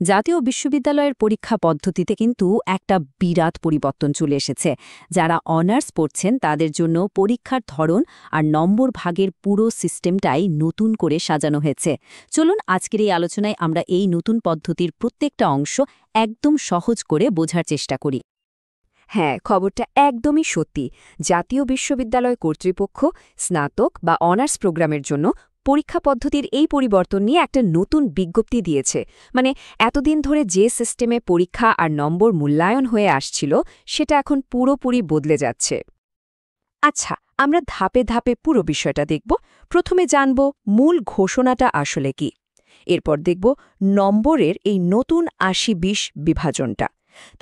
জাতীয় বিশ্ববিদ্যালয়ের পরীক্ষা পদ্ধতিতে কিন্তু একটা বিরাট পরিবর্তন চলে এসেছে। যারা অনার্স পড়ছেন তাদের জন্য পরীক্ষার ধরন আর নম্বর ভাগের পুরো সিস্টেমটাই নতুন করে সাজানো হয়েছে। চলুন আজকের এই আলোচনায় আমরা এই নতুন পদ্ধতির প্রত্যেকটা অংশ একদম সহজ করে বোঝার চেষ্টা করি। হ্যাঁ, খবরটা একদমই সত্যি। জাতীয় বিশ্ববিদ্যালয় কর্তৃপক্ষ স্নাতক বা অনার্স প্রোগ্রামের জন্য পরীক্ষা পদ্ধতির এই পরিবর্তন নিয়ে একটা নতুন বিজ্ঞপ্তি দিয়েছে। মানে এতদিন ধরে যে সিস্টেমে পরীক্ষা আর নম্বর মূল্যায়ন হয়ে আসছিল সেটা এখন পুরোপুরি বদলে যাচ্ছে। আচ্ছা, আমরা ধাপে ধাপে পুরো বিষয়টা দেখব। প্রথমে জানব মূল ঘোষণাটা আসলে কি। এরপর দেখব নম্বরের এই নতুন ৮০-২০ বিভাজনটা।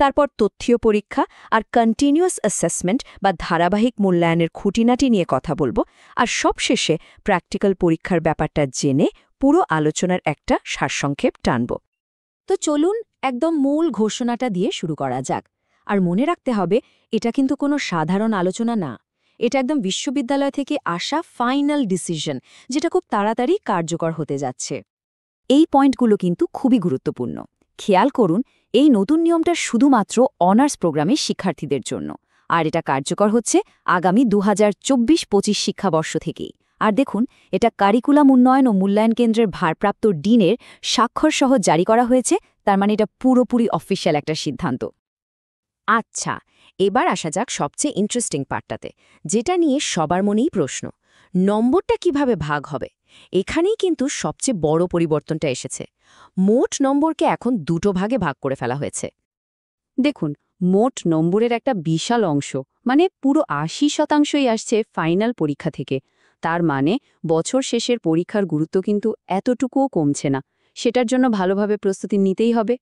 তারপর তথ্যীয় পরীক্ষা আর কন্টিনিউয়াস অ্যাসেসমেন্ট বা ধারাবাহিক মূল্যায়নের খুঁটিনাটি নিয়ে কথা বলবো। আর সবশেষে প্র্যাকটিক্যাল পরীক্ষার ব্যাপারটা জেনে পুরো আলোচনার একটা সারসংক্ষেপ টানব। তো চলুন একদম মূল ঘোষণাটা দিয়ে শুরু করা যাক। আর মনে রাখতে হবে, এটা কিন্তু কোনো সাধারণ আলোচনা না। এটা একদম বিশ্ববিদ্যালয় থেকে আসা ফাইনাল ডিসিশন, যেটা খুব তাড়াতাড়ি কার্যকর হতে যাচ্ছে। এই পয়েন্টগুলো কিন্তু খুবই গুরুত্বপূর্ণ। খেয়াল করুন, এই নতুন নিয়মটা শুধুমাত্র অনার্স প্রোগ্রামের শিক্ষার্থীদের জন্য, আর এটা কার্যকর হচ্ছে আগামী ২০২৪-২৫ শিক্ষাবর্ষ থেকেই। আর দেখুন, এটা কারিকুলাম উন্নয়ন ও মূল্যায়ন কেন্দ্রের ভারপ্রাপ্ত ডিনের স্বাক্ষরসহ জারি করা হয়েছে। তার মানে এটা পুরোপুরি অফিসিয়াল একটা সিদ্ধান্ত। আচ্ছা, এবার আসা যাক সবচেয়ে ইন্টারেস্টিং পার্টটাতে, যেটা নিয়ে সবার মনেই প্রশ্ন। নম্বরটা কিভাবে ভাগ হবে? এখানেই কিন্তু সবচেয়ে বড় পরিবর্তনটা এসেছে। মোট নম্বরকে এখন দুটো ভাগে ভাগ করে ফেলা হয়েছে। দেখুন, মোট নম্বরের একটা বিশাল অংশ, মানে পুরো ৮০% আসছে ফাইনাল পরীক্ষা থেকে। তার মানে বছর শেষের পরীক্ষার গুরুত্ব কিন্তু এতটুকুও কমছে না। সেটার জন্য ভালোভাবে প্রস্তুতি নিতেই হবে।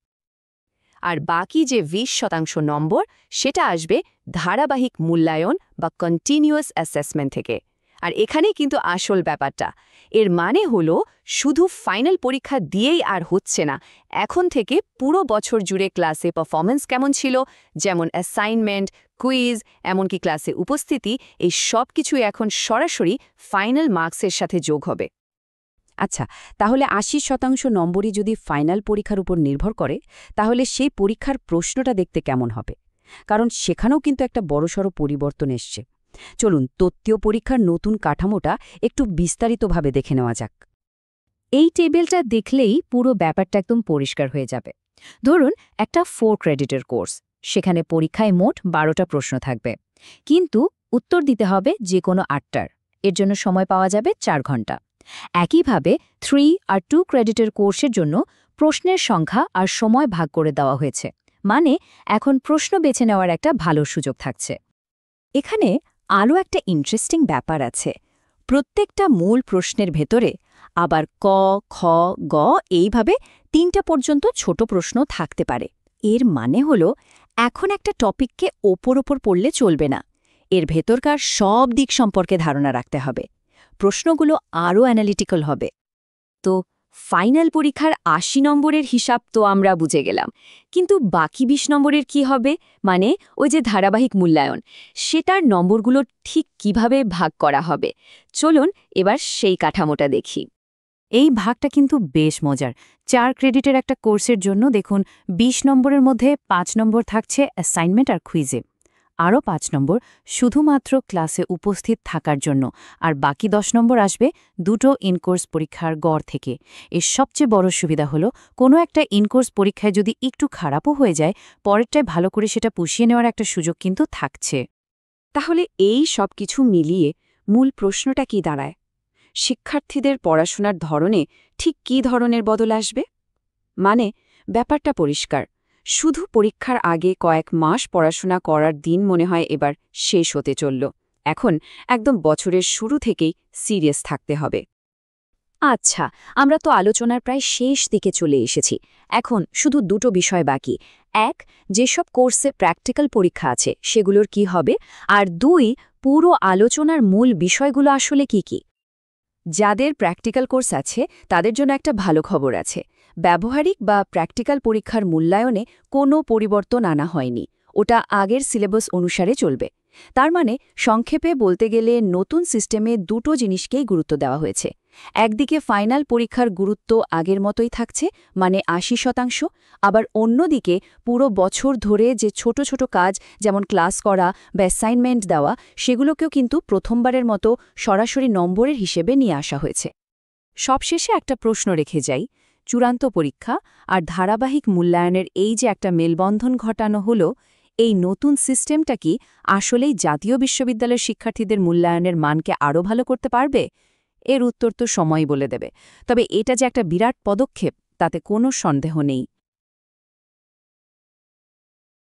আর বাকি যে ২০% নম্বর, সেটা আসবে ধারাবাহিক মূল্যায়ন বা কন্টিনিউয়াস অ্যাসেসমেন্ট থেকে। আর এখানেই কিন্তু আসল ব্যাপারটা। এর মানে হলো শুধু ফাইনাল পরীক্ষা দিয়েই আর হচ্ছে না। এখন থেকে পুরো বছর জুড়ে ক্লাসে পারফরমেন্স কেমন ছিল, যেমন অ্যাসাইনমেন্ট, কুইজ, এমনকি ক্লাসে উপস্থিতি, এই সব কিছুই এখন সরাসরি ফাইনাল মার্কসের সাথে যোগ হবে। আচ্ছা, তাহলে ৮০% নম্বরই যদি ফাইনাল পরীক্ষার উপর নির্ভর করে, তাহলে সেই পরীক্ষার প্রশ্নটা দেখতে কেমন হবে? কারণ সেখানেও কিন্তু একটা বড়সড় পরিবর্তন এসছে। চলুন তথ্যীয় পরীক্ষার নতুন কাঠামোটা একটু বিস্তারিতভাবে দেখে নেওয়া যাক। এই টেবিলটা দেখলেই পুরো ব্যাপারটা একদম পরিষ্কার হয়ে যাবে। ধরুন একটা 4 ক্রেডিটের কোর্স, সেখানে পরীক্ষায় মোট 12টা প্রশ্ন থাকবে, কিন্তু উত্তর দিতে হবে যে কোনো 8টার। এর জন্য সময় পাওয়া যাবে 4 ঘন্টা। একইভাবে 3 আর 2 ক্রেডিটের কোর্সের জন্য প্রশ্নের সংখ্যা আর সময় ভাগ করে দেওয়া হয়েছে। মানে এখন প্রশ্ন বেছে নেওয়ার একটা ভালো সুযোগ থাকছে। এখানে আরও একটা ইন্টারেস্টিং ব্যাপার আছে। প্রত্যেকটা মূল প্রশ্নের ভেতরে আবার ক, খ, গ এইভাবে 3টা পর্যন্ত ছোট প্রশ্ন থাকতে পারে। এর মানে হলো এখন একটা টপিককে ওপর পড়লে চলবে না। এর ভেতরকার সব দিক সম্পর্কে ধারণা রাখতে হবে। প্রশ্নগুলো আরও অ্যানালিটিক্যাল হবে। তো ফাইনাল পরীক্ষার ৮০ নম্বরের হিসাব তো আমরা বুঝে গেলাম, কিন্তু বাকি ২০ নম্বরের কি হবে? মানে ওই যে ধারাবাহিক মূল্যায়ন, সেটার নম্বরগুলো ঠিক কিভাবে ভাগ করা হবে? চলুন এবার সেই কাঠামোটা দেখি। এই ভাগটা কিন্তু বেশ মজার। 4 ক্রেডিটের একটা কোর্সের জন্য দেখুন ২০ নম্বরের মধ্যে ৫ নম্বর থাকছে অ্যাসাইনমেন্ট আর কুইজে, আরও ৫ নম্বর শুধুমাত্র ক্লাসে উপস্থিত থাকার জন্য, আর বাকি ১০ নম্বর আসবে দুটো ইনকোর্স পরীক্ষার গড় থেকে। এর সবচেয়ে বড় সুবিধা হলো কোনো একটা ইনকোর্স পরীক্ষায় যদি একটু খারাপও হয়ে যায়, পরেরটায় ভালো করে সেটা পুষিয়ে নেওয়ার একটা সুযোগ কিন্তু থাকছে। তাহলে এই সব কিছু মিলিয়ে মূল প্রশ্নটা কি দাঁড়ায়? শিক্ষার্থীদের পড়াশোনার ধরনে ঠিক কী ধরনের বদল আসবে? মানে ব্যাপারটা পরিষ্কার। শুধু পরীক্ষার আগে কয়েক মাস পড়াশোনা করার দিন মনে হয় এবার শেষ হতে চলল। এখন একদম বছরের শুরু থেকেই সিরিয়াস থাকতে হবে। আচ্ছা, আমরা তো আলোচনার প্রায় শেষ দিকে চলে এসেছি। এখন শুধু দুটো বিষয় বাকি। এক, যেসব কোর্সে প্র্যাকটিক্যাল পরীক্ষা আছে সেগুলোর কি হবে? আর ২, পুরো আলোচনার মূল বিষয়গুলো আসলে কি কি? যাদের প্র্যাকটিক্যাল কোর্স আছে তাদের জন্য একটা ভালো খবর আছে। ব্যবহারিক বা প্র্যাকটিক্যাল পরীক্ষার মূল্যায়নে কোনো পরিবর্তন আনা হয়নি। ওটা আগের সিলেবাস অনুসারে চলবে। তার মানে সংক্ষেপে বলতে গেলে নতুন সিস্টেমে দুটো জিনিসকেই গুরুত্ব দেওয়া হয়েছে। একদিকে ফাইনাল পরীক্ষার গুরুত্ব আগের মতোই থাকছে, মানে ৮০%, আবার অন্যদিকে পুরো বছর ধরে যে ছোট ছোট কাজ যেমন ক্লাস করা বা অ্যাসাইনমেন্ট দেওয়া সেগুলোকেও কিন্তু প্রথমবারের মতো সরাসরি নম্বরের হিসেবে নিয়ে আসা হয়েছে। সবশেষে একটা প্রশ্ন রেখে যাই, চূড়ান্ত পরীক্ষা আর ধারাবাহিক মূল্যায়নের এই যে একটা মেলবন্ধন ঘটানো হলো, এই নতুন সিস্টেমটা কি আসলেই জাতীয় বিশ্ববিদ্যালয়ের শিক্ষার্থীদের মূল্যায়নের মানকে আরও ভালো করতে পারবে? এর উত্তর তো সময়ই বলে দেবে। তবে এটা যে একটা বিরাট পদক্ষেপ তাতে কোনো সন্দেহ নেই।